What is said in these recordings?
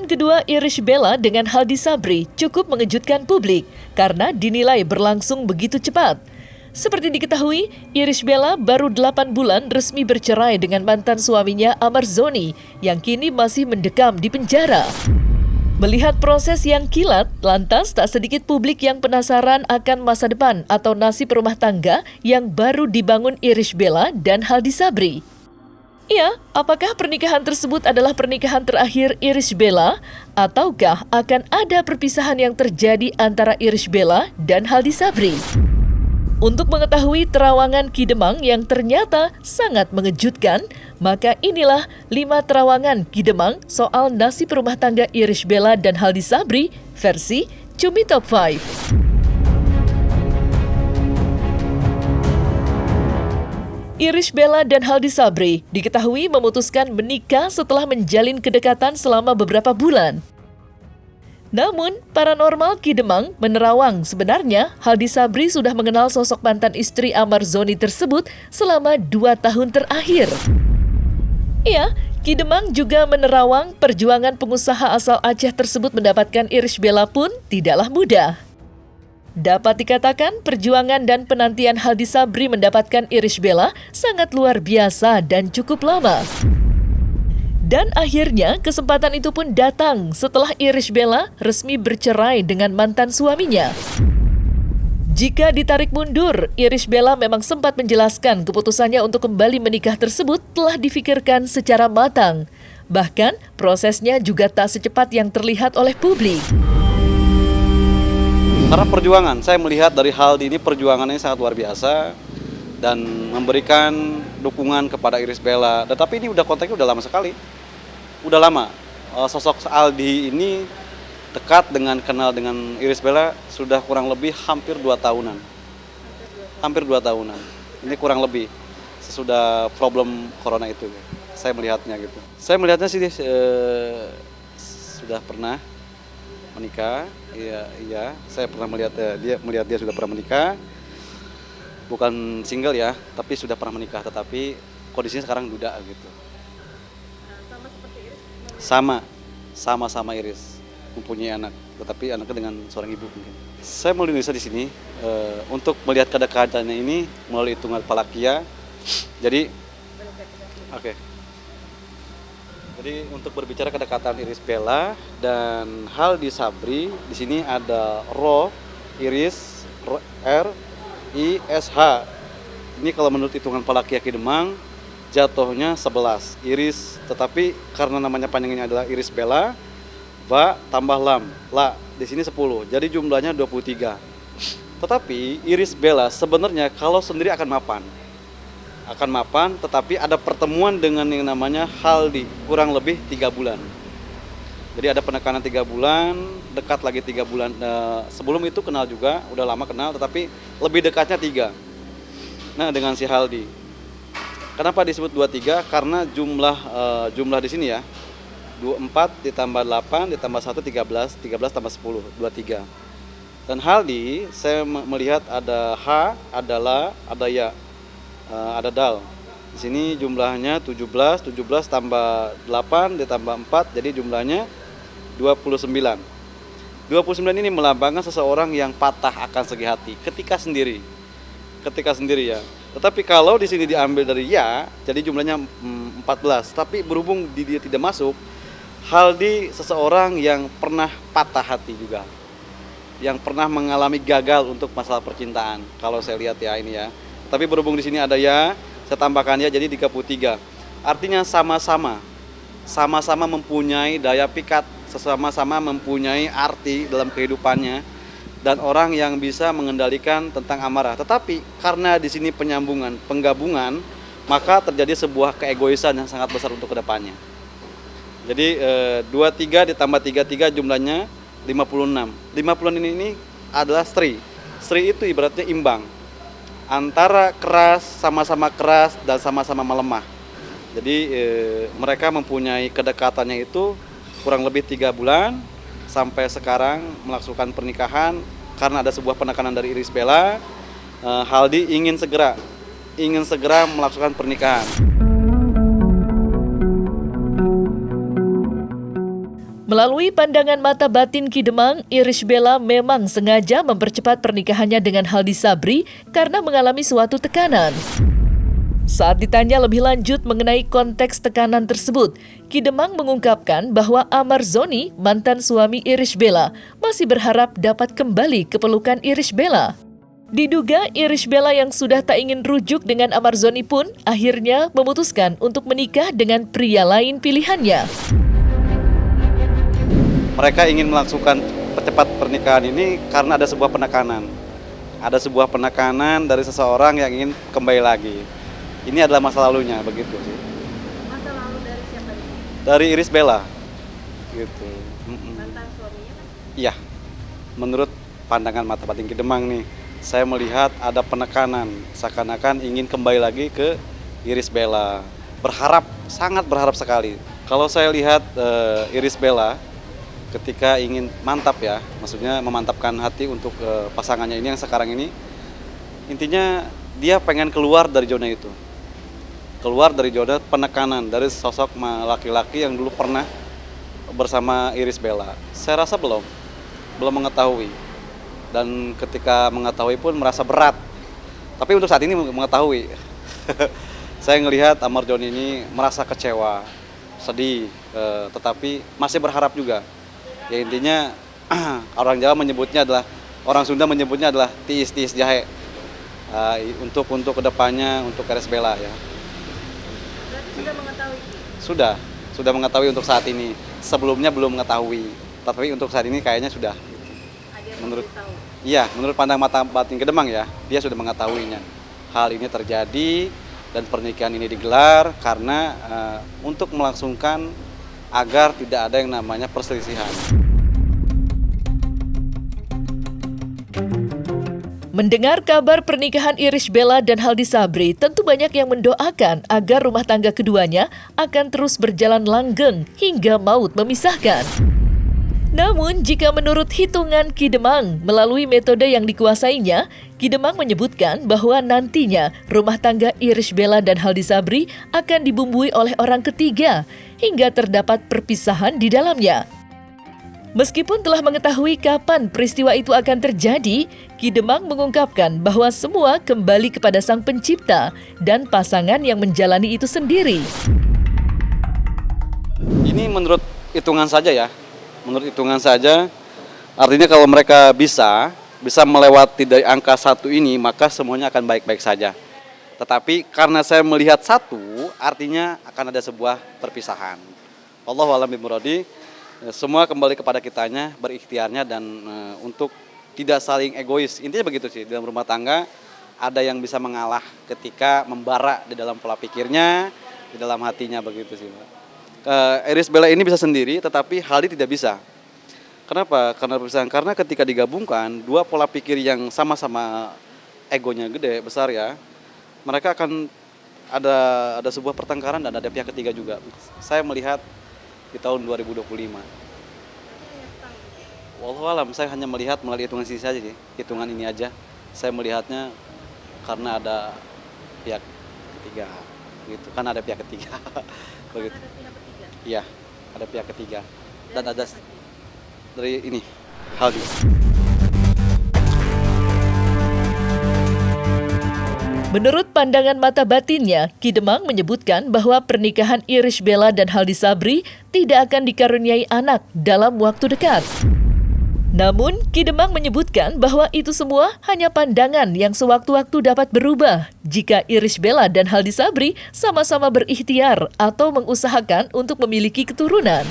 kedua Irish Bella dengan Haldi Sabri cukup mengejutkan publik karena dinilai berlangsung begitu cepat. Seperti diketahui, Irish Bella baru 8 bulan resmi bercerai dengan mantan suaminya Amar Zoni yang kini masih mendekam di penjara. Melihat proses yang kilat, lantas tak sedikit publik yang penasaran akan masa depan atau nasib rumah tangga yang baru dibangun Irish Bella dan Haldi Sabri. Ya, apakah pernikahan tersebut adalah pernikahan terakhir Irish Bella? Ataukah akan ada perpisahan yang terjadi antara Irish Bella dan Haldi Sabri? Untuk mengetahui terawangan Ki Demang yang ternyata sangat mengejutkan, maka inilah 5 terawangan Ki Demang soal nasib rumah tangga Irish Bella dan Haldi Sabri versi Cumi Top 5. Irish Bella dan Haldi Sabri diketahui memutuskan menikah setelah menjalin kedekatan selama beberapa bulan. Namun, paranormal Ki Demang menerawang sebenarnya Haldi Sabri sudah mengenal sosok mantan istri Amar Zoni tersebut selama 2 tahun terakhir. Ya, Ki Demang juga menerawang perjuangan pengusaha asal Aceh tersebut mendapatkan Irish Bella pun tidaklah mudah. Dapat dikatakan perjuangan dan penantian Haldi Sabri mendapatkan Irish Bella sangat luar biasa dan cukup lama. Dan akhirnya kesempatan itu pun datang setelah Irish Bella resmi bercerai dengan mantan suaminya. Jika ditarik mundur, Irish Bella memang sempat menjelaskan keputusannya untuk kembali menikah tersebut telah difikirkan secara matang. Bahkan prosesnya juga tak secepat yang terlihat oleh publik. Karena perjuangan, saya melihat dari Haldi ini perjuangannya sangat luar biasa dan memberikan dukungan kepada Irish Bella. Tetapi ini kontaknya udah lama sekali. Udah lama. Sosok Haldi ini dekat kenal dengan Irish Bella sudah kurang lebih hampir 2 tahunan. Hampir 2 tahunan. Ini kurang lebih sesudah problem corona itu. Saya melihatnya gitu. Saya melihatnya sih sudah pernah menikah. Iya, saya pernah melihat dia sudah pernah menikah. Bukan single ya, tapi sudah pernah menikah, tetapi kondisinya sekarang duda gitu. Sama Iris, mempunyai anak, tetapi anaknya dengan seorang ibu mungkin. Saya mau Indonesia di sini untuk melihat kedekatannya ini melalui hitungan Palakia. Jadi, oke. Jadi untuk berbicara kedekatan Irish Bella dan Haldi Sabri, di sini ada Ro, Iris, R, I, S, H. Ini kalau menurut hitungan Palakia Ki Demang, jatuhnya 11 Iris, tetapi karena namanya panjangnya adalah Irish Bella, Va tambah Lam, La, di sini 10, jadi jumlahnya 23. Tetapi Irish Bella sebenarnya kalau sendiri akan mapan, tetapi ada pertemuan dengan yang namanya Haldi, kurang lebih 3 bulan. Jadi ada penekanan 3 bulan, dekat lagi 3 bulan, sebelum itu kenal juga, udah lama kenal, tetapi lebih dekatnya 3. Nah dengan si Haldi. Kenapa disebut 23? Karena jumlah di sini ya, 24 ditambah 8 ditambah 1 13 tambah 10, 23. Dan Haldi saya melihat ada H, ada La, ada Ya, ada Dal. Di sini jumlahnya 17 tambah 8 ditambah 4 jadi jumlahnya 29. 29 ini melambangkan seseorang yang patah akan segi hati ketika sendiri ya. Tetapi kalau di sini diambil dari Ya, jadi jumlahnya 14. Tapi berhubung dia tidak masuk, Haldi seseorang yang pernah patah hati juga, yang pernah mengalami gagal untuk masalah percintaan. Kalau saya lihat ya ini ya. Tapi berhubung di sini ada Ya, saya tambahkan Ya jadi 33. Artinya sama-sama mempunyai daya pikat, sama-sama mempunyai arti dalam kehidupannya. Dan orang yang bisa mengendalikan tentang amarah. Tetapi karena di sini penggabungan, maka terjadi sebuah keegoisan yang sangat besar untuk kedepannya. Jadi 23 ditambah 33 jumlahnya 56. 56 ini adalah Sri. Sri itu ibaratnya imbang antara sama-sama keras dan sama-sama melemah. Jadi mereka mempunyai kedekatannya itu kurang lebih 3 bulan. Sampai sekarang melaksanakan pernikahan karena ada sebuah penekanan dari Irish Bella, Haldi ingin segera melaksanakan pernikahan. Melalui pandangan mata batin Ki Demang, Irish Bella memang sengaja mempercepat pernikahannya dengan Haldi Sabri karena mengalami suatu tekanan. Saat ditanya lebih lanjut mengenai konteks tekanan tersebut, Ki Demang mengungkapkan bahwa Amar Zoni, mantan suami Irish Bella, masih berharap dapat kembali ke pelukan Irish Bella. Diduga Irish Bella yang sudah tak ingin rujuk dengan Amar Zoni pun akhirnya memutuskan untuk menikah dengan pria lain pilihannya. Mereka ingin melangsungkan percepat pernikahan ini karena ada sebuah penekanan. Ada sebuah penekanan dari seseorang yang ingin kembali lagi. Ini adalah masa lalunya, begitu sih. Masa lalu dari siapa ini? Dari Irish Bella, gitu. Mantan suaminya kan? Iya, menurut pandangan mata batin Ki Demang nih, saya melihat ada penekanan, seakan-akan ingin kembali lagi ke Irish Bella. Berharap, sangat berharap sekali. Kalau saya lihat Irish Bella, ketika ingin mantap ya, maksudnya memantapkan hati untuk pasangannya ini yang sekarang ini, intinya dia pengen keluar dari zona itu. Keluar dari zona penekanan dari sosok laki-laki yang dulu pernah bersama Irish Bella. Saya rasa belum mengetahui. Dan ketika mengetahui pun merasa berat. Tapi untuk saat ini mengetahui. Saya melihat Amar Zoni ini merasa kecewa, sedih, tetapi masih berharap juga. Ya intinya orang Jawa menyebutnya adalah, orang Sunda menyebutnya adalah tiis-tiis jahe. Untuk kedepannya, untuk Irish Bella ya. Berarti sudah mengetahui? Sudah mengetahui untuk saat ini. Sebelumnya belum mengetahui, tapi untuk saat ini kayaknya sudah. Menurut pandang mata batin Ki Demang ya, dia sudah mengetahuinya. Hal ini terjadi dan pernikahan ini digelar karena untuk melangsungkan agar tidak ada yang namanya perselisihan. Mendengar kabar pernikahan Irish Bella dan Haldi Sabri, tentu banyak yang mendoakan agar rumah tangga keduanya akan terus berjalan langgeng hingga maut memisahkan. Namun, jika menurut hitungan Ki Demang, melalui metode yang dikuasainya, Ki Demang menyebutkan bahwa nantinya rumah tangga Irish Bella dan Haldi Sabri akan dibumbui oleh orang ketiga, hingga terdapat perpisahan di dalamnya. Meskipun telah mengetahui kapan peristiwa itu akan terjadi, Ki Demang mengungkapkan bahwa semua kembali kepada Sang Pencipta dan pasangan yang menjalani itu sendiri. Ini menurut hitungan saja ya. Menurut hitungan saja, artinya kalau mereka bisa melewati dari angka 1 ini, maka semuanya akan baik-baik saja. Tetapi karena saya melihat 1, artinya akan ada sebuah perpisahan. Wallahu a'lam bishawab. Semua kembali kepada kitanya, berikhtiarnya dan untuk tidak saling egois. Intinya begitu sih, dalam rumah tangga ada yang bisa mengalah ketika membara di dalam pola pikirnya, di dalam hatinya, begitu sih, Mbak. Irish Bella ini bisa sendiri, tetapi Haldi tidak bisa. Kenapa? Karena ketika digabungkan dua pola pikir yang sama-sama egonya gede, besar ya, mereka akan ada sebuah pertengkaran dan ada pihak ketiga juga. Saya melihat di tahun 2025. Wallahualam, saya hanya melihat melalui hitungan sisi saja sih, hitungan ini aja. Saya melihatnya karena ada pihak ketiga, gitu. Kan ada pihak ketiga, begitu. Iya, ada pihak ketiga dan ada dari ini Haldi. Menurut pandangan mata batinnya, Ki Demang menyebutkan bahwa pernikahan Irish Bella dan Haldi Sabri tidak akan dikaruniai anak dalam waktu dekat. Namun, Ki Demang menyebutkan bahwa itu semua hanya pandangan yang sewaktu-waktu dapat berubah jika Irish Bella dan Haldi Sabri sama-sama berikhtiar atau mengusahakan untuk memiliki keturunan.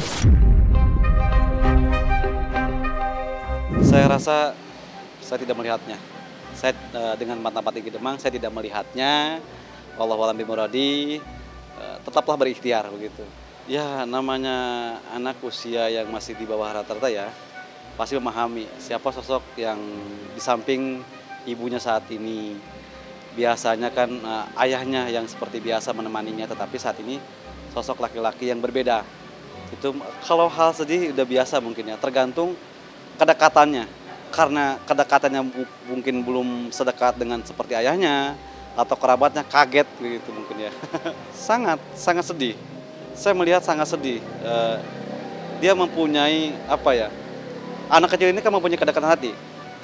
Saya rasa saya tidak melihatnya. Saya dengan mata batin Ki Demang, saya tidak melihatnya. Wallahu a'lam bishawab. Tetaplah berikhtiar begitu. Ya, namanya anak usia yang masih di bawah rata-rata ya, pasti memahami siapa sosok yang di samping ibunya saat ini. Biasanya kan ayahnya yang seperti biasa menemaninya, tetapi saat ini sosok laki-laki yang berbeda. Itu kalau hal sedih udah biasa mungkin ya, tergantung kedekatannya. Karena kedekatannya mungkin belum sedekat dengan seperti ayahnya atau kerabatnya, kaget gitu mungkin ya. Sangat sedih. Saya melihat sangat sedih. dia mempunyai apa ya? Anak kecil ini kan mempunyai kedekatan hati.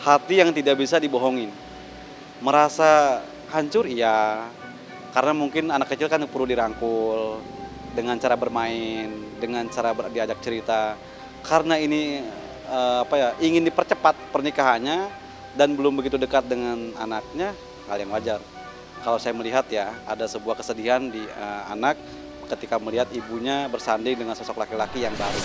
Hati yang tidak bisa dibohongin. Merasa hancur iya, karena mungkin anak kecil kan perlu dirangkul dengan cara bermain, dengan cara diajak cerita. Karena ini apa ya, ingin dipercepat pernikahannya dan belum begitu dekat dengan anaknya, hal yang wajar. Kalau saya melihat ya, ada sebuah kesedihan di anak ketika melihat ibunya bersanding dengan sosok laki-laki yang baru.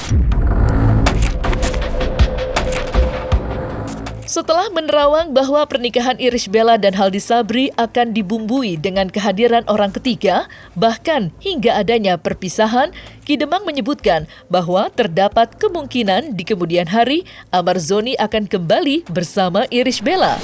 Setelah menerawang bahwa pernikahan Irish Bella dan Haldi Sabri akan dibumbui dengan kehadiran orang ketiga, bahkan hingga adanya perpisahan, Ki Demang menyebutkan bahwa terdapat kemungkinan di kemudian hari Amar Zoni akan kembali bersama Irish Bella.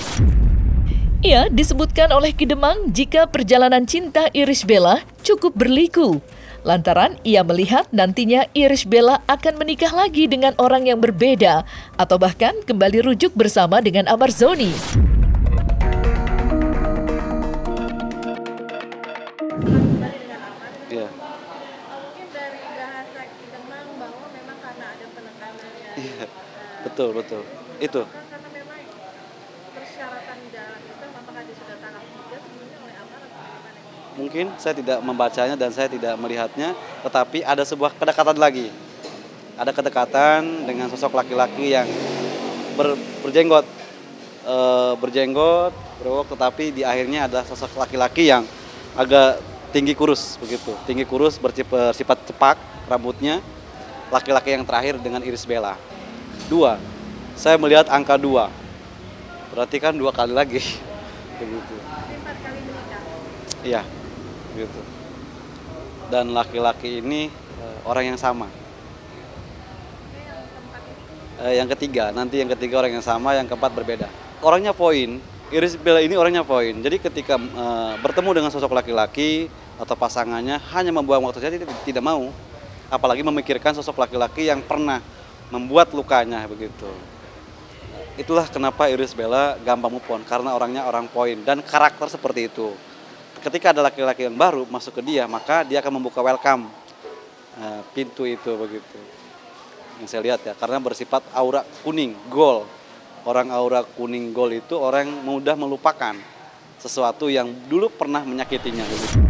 Ia disebutkan oleh Ki Demang jika perjalanan cinta Irish Bella cukup berliku. Lantaran ia melihat nantinya Irish Bella akan menikah lagi dengan orang yang berbeda atau bahkan kembali rujuk bersama dengan Amar Zoni. Kembali dengan aman. Iya. Mungkin dari bahasa Ki Demang bahwa memang karena ada penekanan ya. Iya. Betul, betul. Itu. Kan karena memang persyaratan dalam Islam apakah dia sudah talak juga sebelumnya oleh Amar atau bagaimana? Mungkin saya tidak membacanya dan saya tidak melihatnya, tetapi ada sebuah kedekatan lagi. Ada kedekatan dengan sosok laki-laki yang berjenggot, berwok, tetapi di akhirnya ada sosok laki-laki yang agak tinggi kurus begitu, tinggi kurus bersifat cepak rambutnya, laki-laki yang terakhir dengan Irish Bella. 2, saya melihat angka 2, berarti kan 2 kali lagi, begitu. Tapi 4 kali menikah. Iya, gitu. Dan laki-laki ini orang yang sama. Yang ketiga, nanti yang ketiga orang yang sama, yang keempat berbeda. Orangnya poin, Irish Bella ini orangnya poin. Jadi ketika bertemu dengan sosok laki-laki atau pasangannya hanya membuang waktu saja, tidak mau. Apalagi memikirkan sosok laki-laki yang pernah membuat lukanya begitu. Itulah kenapa Irish Bella gampang move on, karena orangnya orang poin dan karakter seperti itu. Ketika ada laki-laki yang baru masuk ke dia, maka dia akan membuka welcome pintu itu begitu. Yang saya lihat ya, karena bersifat aura kuning, gold. Orang aura kuning gold itu orang yang mudah melupakan sesuatu yang dulu pernah menyakitinya. Begitu.